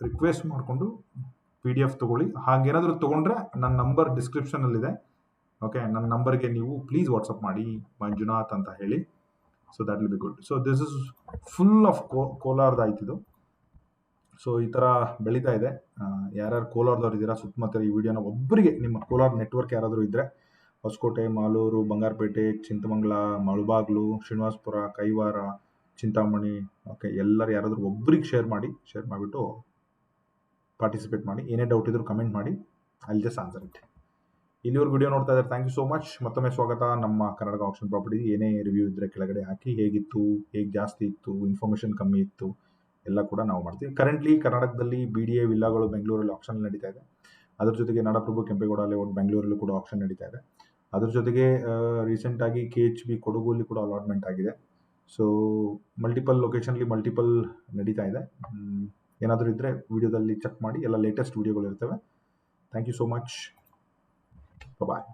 [SPEAKER 1] ರಿಕ್ವೆಸ್ಟ್ ಮಾಡಿಕೊಂಡು PDF ತೊಗೊಳ್ಳಿ. ಹಾಗೇನಾದರೂ ತೊಗೊಂಡ್ರೆ ನನ್ನ ನಂಬರ್ ಡಿಸ್ಕ್ರಿಪ್ಷನಲ್ಲಿದೆ. ಓಕೆ, ನನ್ನ ನಂಬರ್ಗೆ ನೀವು ಪ್ಲೀಸ್ ವಾಟ್ಸಪ್ ಮಾಡಿ, ಮಂಜುನಾಥ್ ಅಂತ ಹೇಳಿ. So that will be good. So this is full of ಕೋಲಾರದಾಯ್ತಿದು. ಸೊ ಈ ಥರ ಬೆಳೀತಾ ಇದೆ. ಯಾರ್ಯಾರು ಕೋಲಾರದವ್ರು ಇದ್ದೀರಾ ಸುತ್ತಮುತ್ತ ಈ ವಿಡಿಯೋನ ಒಬ್ಬರಿಗೆ, ನಿಮ್ಮ ಕೋಲಾರ ನೆಟ್ವರ್ಕ್ ಯಾರಾದರೂ ಇದ್ದರೆ, ಹೊಸಕೋಟೆ, ಮಾಲೂರು, ಬಂಗಾರಪೇಟೆ, ಚಿಂತಮಂಗಲ, ಮಳಬಾಗ್ಲು, ಶ್ರೀನಿವಾಸಪುರ, ಕೈವಾರ, ಚಿಂತಾಮಣಿ, ಓಕೆ, ಎಲ್ಲರೂ ಯಾರಾದರೂ ಒಬ್ಬರಿಗೆ ಶೇರ್ ಮಾಡಿಬಿಟ್ಟು ಪಾರ್ಟಿಸಿಪೇಟ್ ಮಾಡಿ. ಏನೇ ಡೌಟ್ ಇದ್ರೂ ಕಮೆಂಟ್ ಮಾಡಿ, I will just answer it. ಇಲ್ಲಿವರೆಗೂ ವಿಡಿಯೋ ನೋಡ್ತಾ ಇದ್ದಾರೆ, ಥ್ಯಾಂಕ್ ಯು ಸೋ ಮಚ್. ಮತ್ತೊಮ್ಮೆ ಸ್ವಾಗತ. ನಮ್ಮ ಕರ್ನಾಟಕ ಆಕ್ಷನ್ ಪ್ರಾಪರ್ಟಿ ಏನೇ ರಿವ್ಯೂ ಇದ್ದರೆ ಕೆಳಗಡೆ ಹಾಕಿ, ಹೇಗಿತ್ತು, ಹೇಗೆ ಜಾಸ್ತಿ ಇತ್ತು, ಇನ್ಫಾರ್ಮೇಷನ್ ಕಮ್ಮಿ ಇತ್ತು, ಎಲ್ಲ ಕೂಡ ನಾವು ಮಾಡ್ತೀವಿ. ಕರೆಂಟ್ಲಿ ಕರ್ನಾಟಕದಲ್ಲಿ BDA ವಿಲ್ಲಾಗಳು ಬೆಂಗಳೂರಲ್ಲಿ ಆಕ್ಷನ್ ನಡೀತಾ ಇದೆ. ಅದ್ರ ಜೊತೆಗೆ ನಾಡಪ್ರಭು ಕೆಂಪೇಗೌಡ ಲೇಔಟ್ ಬೆಂಗಳೂರಲ್ಲೂ ಕೂಡ ಆಕ್ಷನ್ ನಡೀತಾ ಇದೆ. ಅದ್ರ ಜೊತೆಗೆ ರೀಸೆಂಟಾಗಿ KHB ಕೊಡಗುಲ್ಲಿ ಕೂಡ ಅಲಾಟ್ಮೆಂಟ್ ಆಗಿದೆ. ಸೊ ಮಲ್ಟಿಪಲ್ ಲೊಕೇಶನ್ಲಿ ಮಲ್ಟಿಪಲ್ ನಡೀತಾ ಇದೆ. ಏನಾದರೂ ಇದ್ದರೆ ವಿಡಿಯೋದಲ್ಲಿ ಚೆಕ್ ಮಾಡಿ, ಎಲ್ಲ ಲೇಟೆಸ್ಟ್ ವಿಡಿಯೋಗಳು ಇರ್ತವೆ. Thank you so much. Bye.